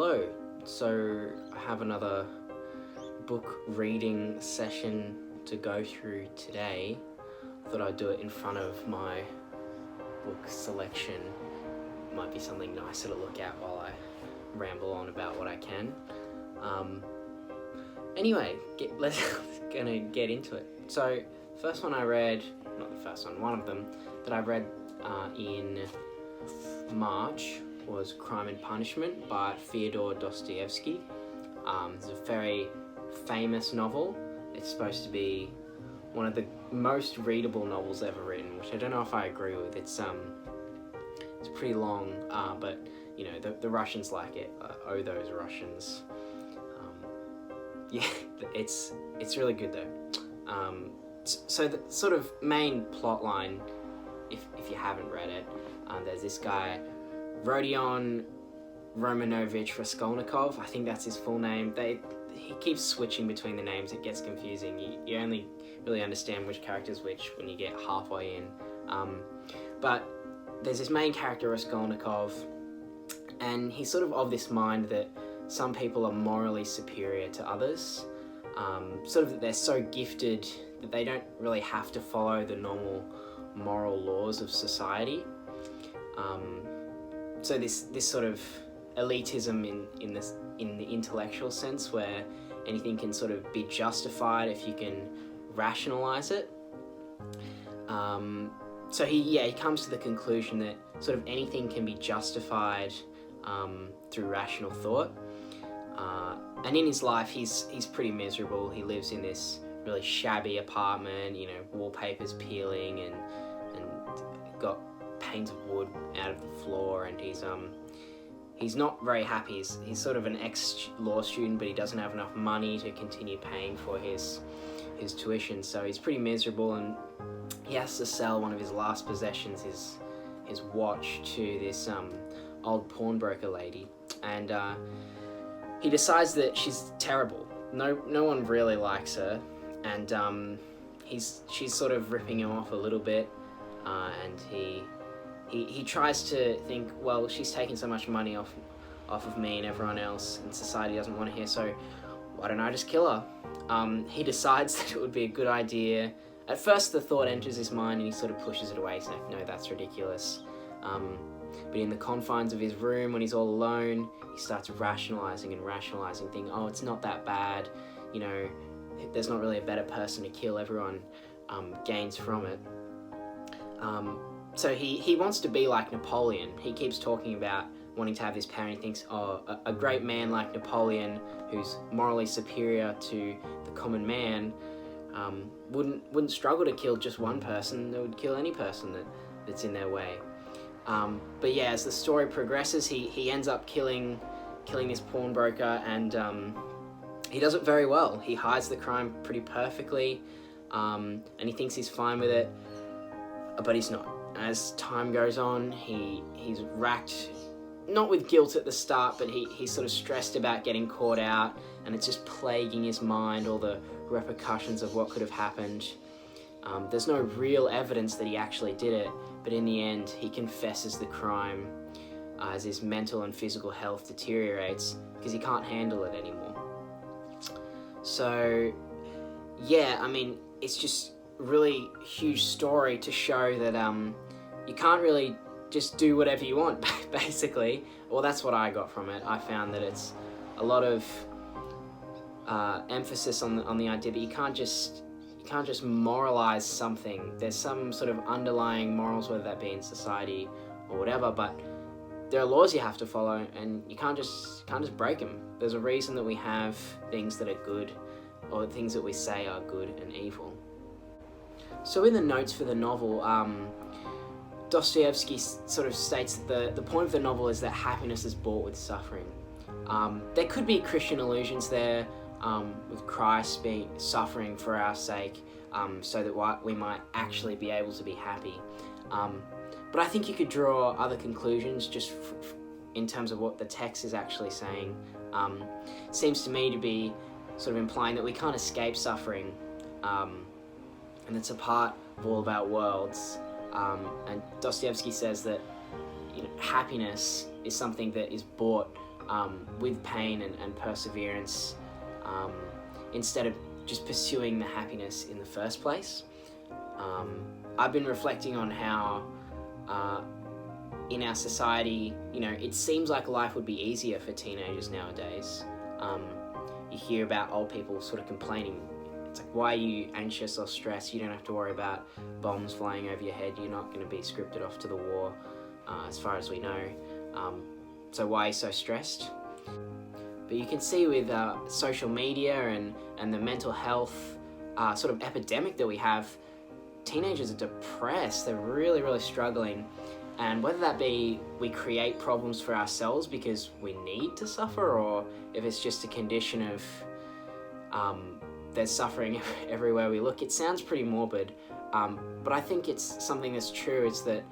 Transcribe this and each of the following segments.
Hello. So I have another book reading session to go through today. I thought I'd do it in front of my book selection. Might be something nicer to look at while I ramble on about what I can. Anyway, let's gonna get into it. So, first one I read, not the first one of them that I read in March was Crime and Punishment by Fyodor Dostoevsky. It's a very famous novel. It's supposed to be one of the most readable novels ever written, which I don't know if I agree with. It's pretty long, but you know the Russians like it. Oh, those Russians. Yeah, it's really good though. So the sort of main plot line, if you haven't read it, there's this guy, Rodion Romanovich Raskolnikov. I think that's his full name. He keeps switching between the names. It gets confusing. You only really understand which character's which when you get halfway in. But there's this main character, Raskolnikov, and he's sort of this mind that some people are morally superior to others. Sort of that they're so gifted that they don't really have to follow the normal moral laws of society. So this sort of elitism in the intellectual sense, where anything can sort of be justified if you can rationalize it. So he comes to the conclusion that sort of anything can be justified through rational thought. And in his life, he's pretty miserable. He lives in this really shabby apartment, wallpaper's peeling and got panes of wood out of the floor, and he's not very happy. He's sort of an ex-law student, but he doesn't have enough money to continue paying for his tuition, so he's pretty miserable, and he has to sell one of his last possessions, his watch, to this old pawnbroker lady, and he decides that she's terrible. No one really likes her, and she's sort of ripping him off a little bit, and he tries to think, well, she's taking so much money off of me and everyone else, and society doesn't want to hear, so why don't I just kill her? He decides that it would be a good idea. At first the thought enters his mind and he sort of pushes it away, saying, no, that's ridiculous. But in the confines of his room, when he's all alone, he starts rationalizing, thinking, oh, it's not that bad, there's not really a better person to kill, everyone gains from it. So he wants to be like Napoleon. He keeps talking about wanting to have this power, and he thinks, oh, a great man like Napoleon, who's morally superior to the common man, wouldn't struggle to kill just one person. They would kill any person that's in their way. But yeah, as the story progresses, he ends up killing this pawnbroker, and he does it very well. He hides the crime pretty perfectly, and he thinks he's fine with it, but he's not. As time goes on, he's racked, not with guilt at the start, but he's sort of stressed about getting caught out, and it's just plaguing his mind, all the repercussions of what could have happened. There's no real evidence that he actually did it, but in the end, he confesses the crime as his mental and physical health deteriorates because he can't handle it anymore. So, yeah, I mean, it's just a really huge story to show that you can't really just do whatever you want, basically. Well, that's what I got from it. I found that it's a lot of emphasis on the idea that you can't just moralize something. There's some sort of underlying morals, whether that be in society or whatever, but there are laws you have to follow, and you can't just break them. There's a reason that we have things that are good, or things that we say are good and evil. So in the notes for the novel, Dostoevsky sort of states that the point of the novel is that happiness is bought with suffering. There could be Christian allusions there, with Christ suffering for our sake, so that we might actually be able to be happy. But I think you could draw other conclusions just in terms of what the text is actually saying. It seems to me to be sort of implying that we can't escape suffering, and it's a part of all of our worlds. And Dostoevsky says that happiness is something that is bought with pain and perseverance, instead of just pursuing the happiness in the first place. I've been reflecting on how in our society, it seems like life would be easier for teenagers nowadays. You hear about old people sort of complaining. It's like, why are you anxious or stressed? You don't have to worry about bombs flying over your head. You're not going to be scripted off to the war, as far as we know. So why are you so stressed? But you can see with social media and the mental health sort of epidemic that we have, teenagers are depressed. They're really, really struggling. And whether that be we create problems for ourselves because we need to suffer, or if it's just a condition of there's suffering everywhere we look. It sounds pretty morbid, but I think it's something that's true. It's that,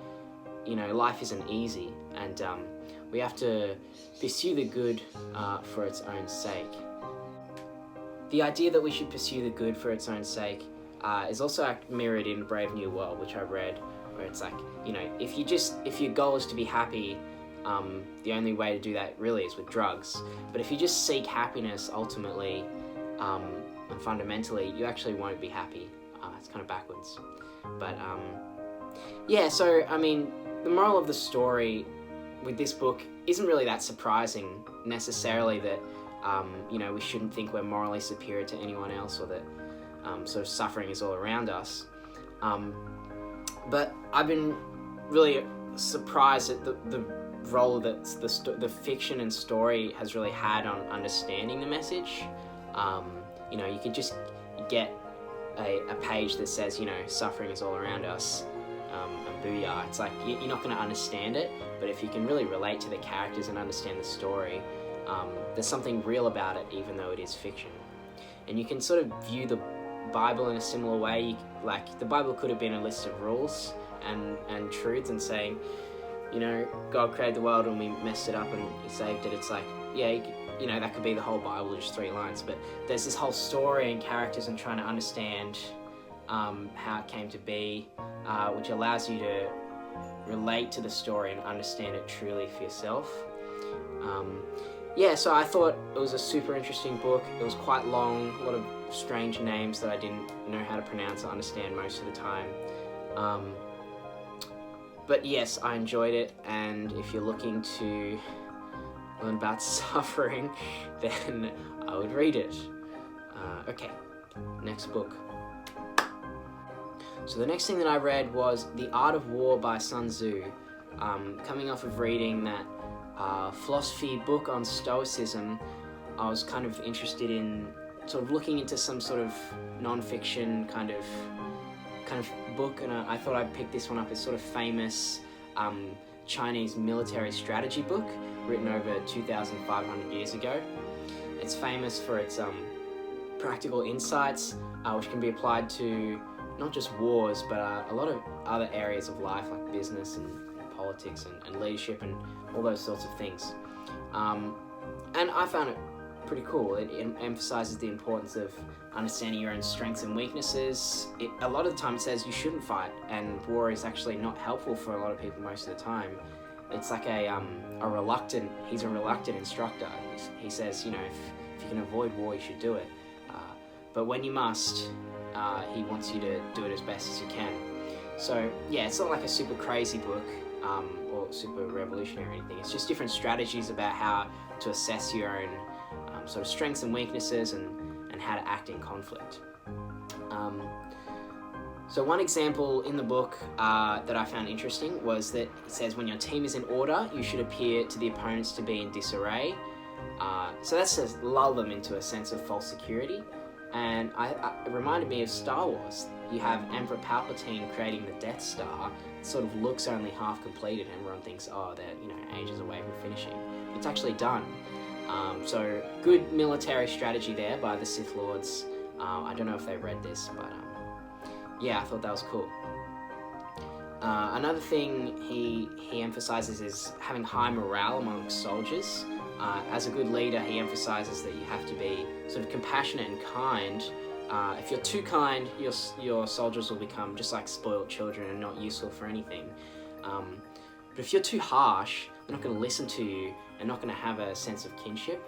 life isn't easy, and we have to pursue the good for its own sake. The idea that we should pursue the good for its own sake is also mirrored in Brave New World, which I read, where it's like, if your goal is to be happy, the only way to do that really is with drugs. But if you just seek happiness ultimately, and fundamentally, you actually won't be happy. It's kind of backwards. But so the moral of the story with this book isn't really that surprising necessarily, that we shouldn't think we're morally superior to anyone else, or that sort of suffering is all around us. But I've been really surprised at the role that the fiction and story has really had on understanding the message. You could just get a page that says, suffering is all around us, and booyah. It's like, you're not going to understand it, but if you can really relate to the characters and understand the story, there's something real about it, even though it is fiction. And you can sort of view the Bible in a similar way. Like, the Bible could have been a list of rules and truths and saying, God created the world and we messed it up and he saved it. It's like, that could be the whole Bible, just 3 lines. But there's this whole story and characters and trying to understand how it came to be, which allows you to relate to the story and understand it truly for yourself. So I thought it was a super interesting book. It was quite long, a lot of strange names that I didn't know how to pronounce or understand most of the time. But yes, I enjoyed it, and if you're looking to learn about suffering, then I would read it. Okay, next book. So the next thing that I read was The Art of War by Sun Tzu. Coming off of reading that philosophy book on Stoicism, I was kind of interested in sort of looking into some sort of non-fiction kind of book, and I thought I'd pick this one up. It's sort of famous Chinese military strategy book written over 2,500 years ago. It's famous for its practical insights, which can be applied to not just wars, but a lot of other areas of life, like business and politics and leadership and all those sorts of things. And I found it pretty cool. It emphasizes the importance of understanding your own strengths and weaknesses. A lot of the time it says you shouldn't fight, and war is actually not helpful for a lot of people most of the time. It's like he's a reluctant instructor. He says, if you can avoid war, you should do it. But when you must, he wants you to do it as best as you can. So it's not like a super crazy book or super revolutionary or anything. It's just different strategies about how to assess your own sort of strengths and weaknesses and how to act in conflict. So one example in the book that I found interesting was that it says when your team is in order, you should appear to the opponents to be in disarray. So that's to lull them into a sense of false security. And it reminded me of Star Wars. You have Emperor Palpatine creating the Death Star. It sort of looks only half completed, and everyone thinks, they're ages away from finishing. It's actually done. So good military strategy there by the Sith Lords. I don't know if they read this, but I thought that was cool. Another thing he emphasizes is having high morale among soldiers. As a good leader, he emphasizes that you have to be sort of compassionate and kind. If you're too kind, your soldiers will become just like spoiled children and not useful for anything. But if you're too harsh, they're not going to listen to you and not going to have a sense of kinship.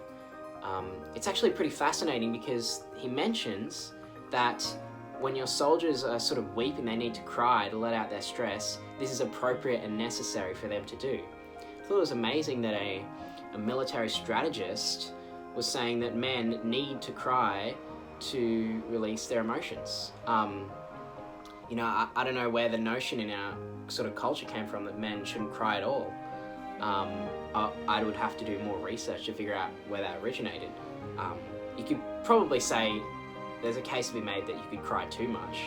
It's actually pretty fascinating because he mentions that when your soldiers are sort of weak and they need to cry to let out their stress, this is appropriate and necessary for them to do. I thought it was amazing that a military strategist was saying that men need to cry to release their emotions. You know, I don't know where the notion in our sort of culture came from that men shouldn't cry at all. I would have to do more research to figure out where that originated. You could probably say there's a case to be made that you could cry too much,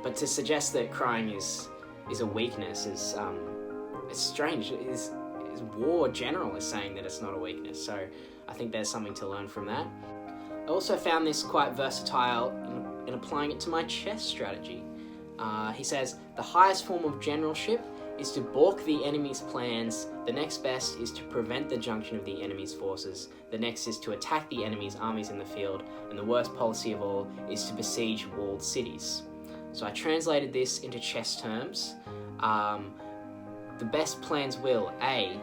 but to suggest that crying is a weakness is it's strange. War general is saying that it's not a weakness, so I think there's something to learn from that. I also found this quite versatile in applying it to my chess strategy. He says, the highest form of generalship is to balk the enemy's plans, the next best is to prevent the junction of the enemy's forces, the next is to attack the enemy's armies in the field, and the worst policy of all is to besiege walled cities. So I translated this into chess terms. The best plans will: A,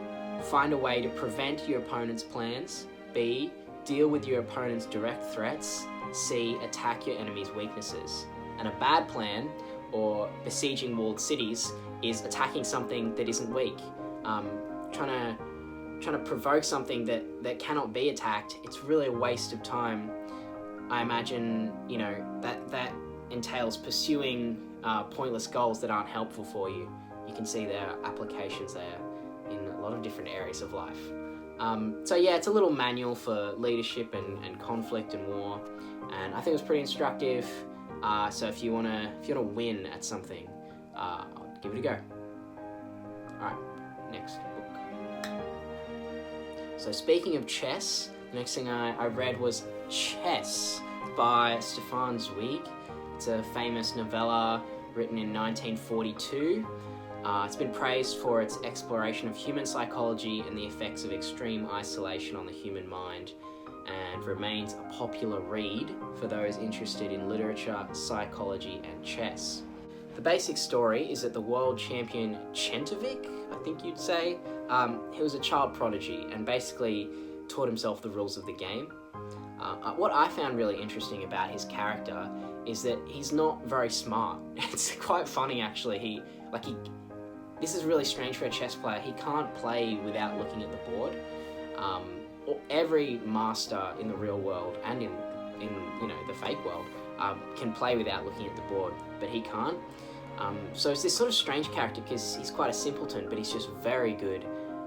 find a way to prevent your opponent's plans; B, deal with your opponent's direct threats; C, attack your enemy's weaknesses. And a bad plan, or besieging walled cities, is attacking something that isn't weak. Trying to provoke something that cannot be attacked, it's really a waste of time. I imagine, you know, that entails pursuing pointless goals that aren't helpful for you. You can see there are applications there in a lot of different areas of life. So yeah, it's a little manual for leadership and conflict and war, and I think it was pretty instructive. So if you wanna win at something, I'll give it a go. Alright, next book. So speaking of chess, the next thing I read was Chess by Stefan Zweig. It's a famous novella written in 1942. It's been praised for its exploration of human psychology and the effects of extreme isolation on the human mind, and remains a popular read for those interested in literature, psychology, and chess. The basic story is that the world champion Chentovic, I think you'd say, he was a child prodigy and basically taught himself the rules of the game. What I found really interesting about his character is that he's not very smart. It's quite funny actually. This is really strange for a chess player. He can't play without looking at the board. Every master in the real world and in the fake world can play without looking at the board, but he can't. So it's this sort of strange character because he's quite a simpleton, but he's just very good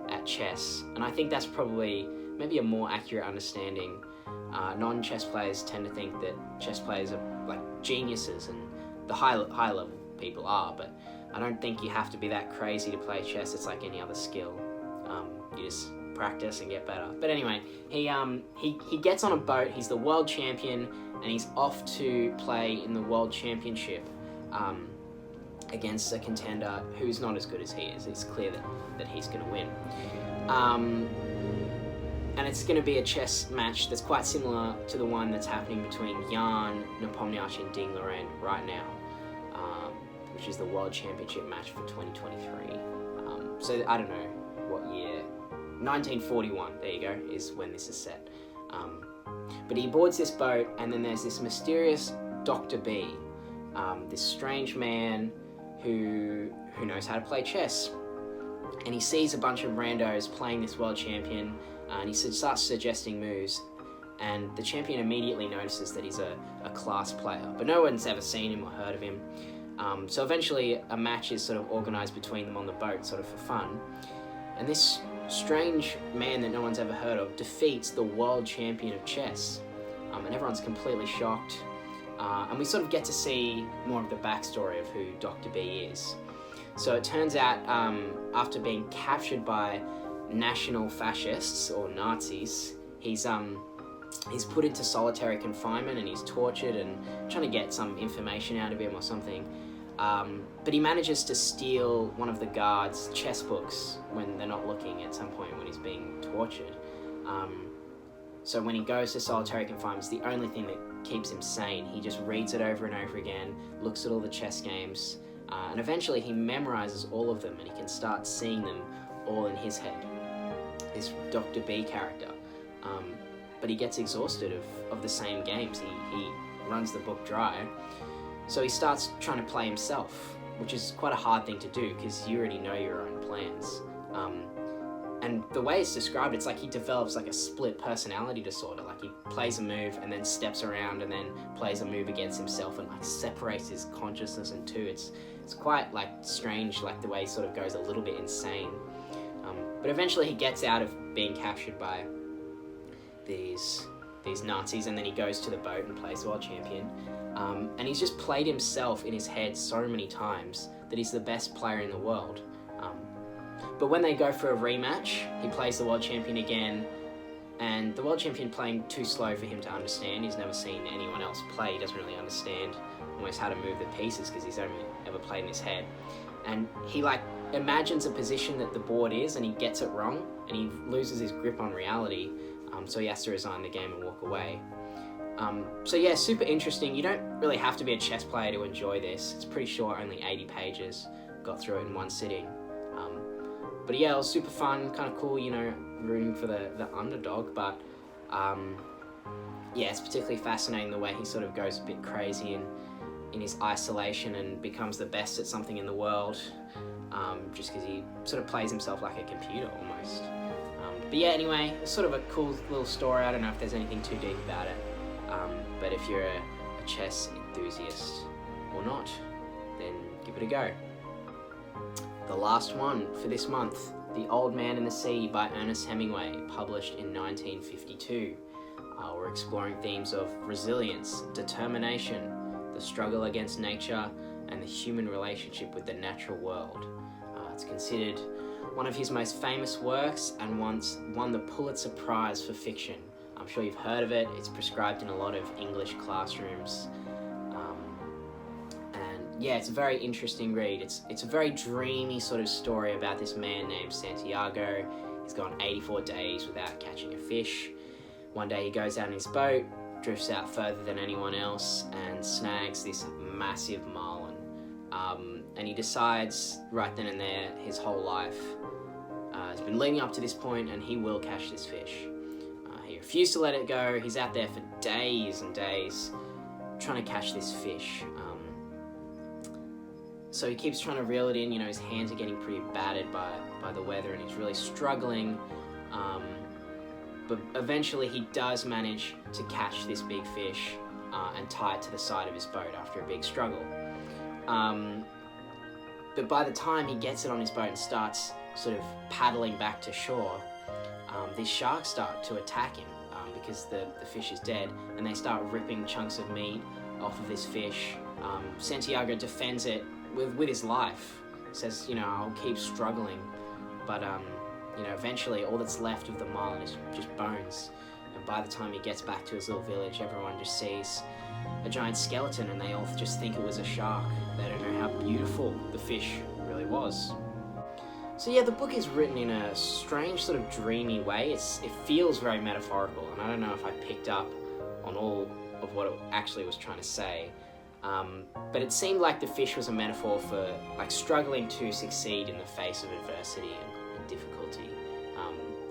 at chess. And I think that's probably maybe a more accurate understanding. Non-chess players tend to think that chess players are like geniuses, and the high level people are, but I don't think you have to be that crazy to play chess. It's like any other skill. You just practice and get better. But anyway, he gets on a boat. He's the world champion, and he's off to play in the world championship against a contender who's not as good as he is. It's clear that he's going to win. And it's going to be a chess match that's quite similar to the one that's happening between Jan Nepomniachtchi and Ding Liren right now, which is the World Championship match for 2023. So I don't know what year. 1941, there you go, is when this is set. But he boards this boat, and then there's this mysterious Dr. B, this strange man who knows how to play chess. And he sees a bunch of randos playing this world champion, and he starts suggesting moves, and the champion immediately notices that he's a class player, but no one's ever seen him or heard of him. So eventually a match is sort of organised between them on the boat, sort of for fun, and this strange man that no one's ever heard of defeats the world champion of chess, and everyone's completely shocked, and we sort of get to see more of the backstory of who Dr. B is. So it turns out, after being captured by national fascists or Nazis, he's put into solitary confinement, and he's tortured and trying to get some information out of him or something. But he manages to steal one of the guards' chess books when they're not looking at some point when he's being tortured. So when he goes to solitary confinement, it's the only thing that keeps him sane. He just reads it over and over again, looks at all the chess games, and eventually he memorizes all of them, and he can start seeing them all in his head. this Dr. B character. But he gets exhausted of the same games. He runs the book dry. So he starts trying to play himself, which is quite a hard thing to do because you already know your own plans. And the way it's described, it's like he develops like a split personality disorder. Like he plays a move and then steps around and then plays a move against himself and like separates his consciousness in two. It's quite like strange, like the way he sort of goes a little bit insane. But eventually he gets out of being captured by these Nazis, and then he goes to the boat and plays the world champion. And he's just played himself in his head so many times that he's the best player in the world. But when they go for a rematch, he plays the world champion again, and the world champion playing too slow for him to understand. He's never seen anyone else play. He doesn't really understand almost how to move the pieces because he's only ever played in his head. And he like imagines a position that the board is, and he gets it wrong, and he loses his grip on reality. So he has to resign the game and walk away. So yeah, super interesting. You don't really have to be a chess player to enjoy this. It's pretty short, only 80 pages. Got through it in one sitting. But yeah, it was super fun, kind of cool, you know, rooting for the underdog. But yeah, it's particularly fascinating the way he sort of goes a bit crazy in his isolation and becomes the best at something in the world, just because he sort of plays himself like a computer almost. But yeah, anyway, it's sort of a cool little story. I don't know if there's anything too deep about it. But if you're a chess enthusiast or not, then give it a go. The last one for this month, The Old Man and the Sea by Ernest Hemingway, published in 1952. We're exploring themes of resilience, determination, the struggle against nature, and the human relationship with the natural world. It's considered one of his most famous works and once won the Pulitzer Prize for fiction. I'm sure you've heard of it. It's prescribed in a lot of English classrooms. And yeah, it's a very interesting read. It's a very dreamy sort of story about this man named Santiago. He's gone 84 days without catching a fish. One day he goes out in his boat, drifts out further than anyone else, and snags this massive marlin. And he decides right then and there his whole life has been leading up to this point, and he will catch this fish. He refused to let it go. He's out there for days and days trying to catch this fish. So he keeps trying to reel it in. You know, his hands are getting pretty battered by the weather, and he's really struggling. But eventually he does manage to catch this big fish and tie it to the side of his boat after a big struggle. But by the time he gets it on his boat and starts sort of paddling back to shore, these sharks start to attack him because the fish is dead, and they start ripping chunks of meat off of this fish. Santiago defends it with his life. Says, you know, I'll keep struggling, but you know, eventually all that's left of the marlin is just bones. And by the time he gets back to his little village, everyone just sees a giant skeleton, and they all just think it was a shark. They don't know how beautiful the fish really was. So yeah, the book is written in a strange sort of dreamy way. It feels very metaphorical, and I don't know if I picked up on all of what it actually was trying to say. But it seemed like the fish was a metaphor for like struggling to succeed in the face of adversity and difficulty.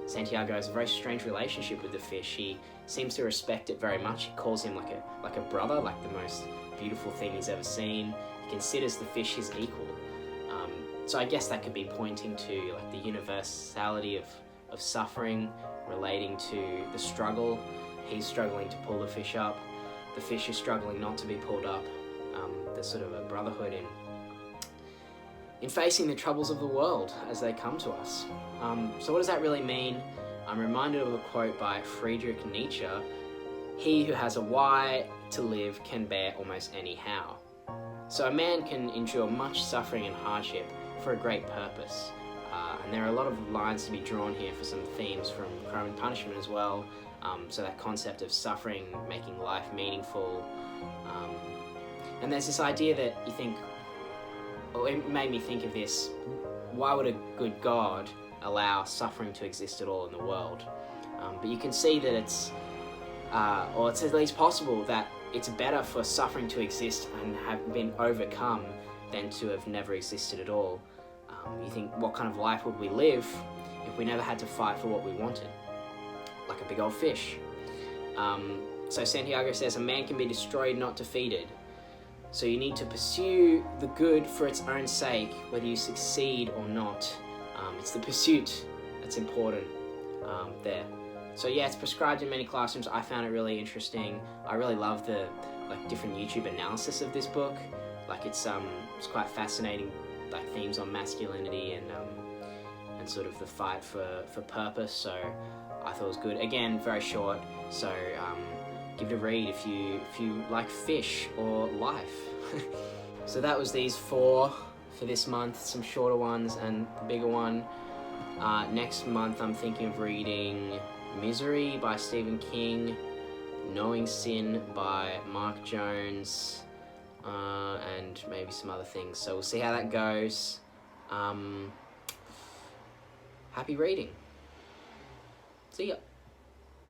Santiago has a very strange relationship with the fish. He seems to respect it very much. He calls him like a brother, like the most beautiful thing he's ever seen. He considers the fish his equal. So I guess that could be pointing to like the universality of suffering, relating to the struggle. He's struggling to pull the fish up. The fish is struggling not to be pulled up. There's sort of a brotherhood in facing the troubles of the world as they come to us. So what does that really mean? I'm reminded of a quote by Friedrich Nietzsche: "He who has a why to live can bear almost any how." So a man can endure much suffering and hardship for a great purpose. And there are a lot of lines to be drawn here for some themes from Crime and Punishment as well. So that concept of suffering making life meaningful. And there's this idea that you think, well, it made me think of this: why would a good God allow suffering to exist at all in the world? But you can see that it's at least possible that it's better for suffering to exist and have been overcome than to have never existed at all. You think, what kind of life would we live if we never had to fight for what we wanted, like a big old fish. So Santiago says, a man can be destroyed, not defeated. So you need to pursue the good for its own sake, whether you succeed or not. It's the pursuit that's important there. So yeah, it's prescribed in many classrooms. I found it really interesting. I really love the different YouTube analysis of this book. Like it's quite fascinating, like themes on masculinity and sort of the fight for purpose. So I thought it was good. Again, very short. So give it a read if you like fish or life. So that was these 4 for this month. Some shorter ones and the bigger one. Next month I'm thinking of reading Misery by Stephen King, Knowing Sin by Mark Jones, and maybe some other things. So we'll see how that goes. Happy reading. See ya.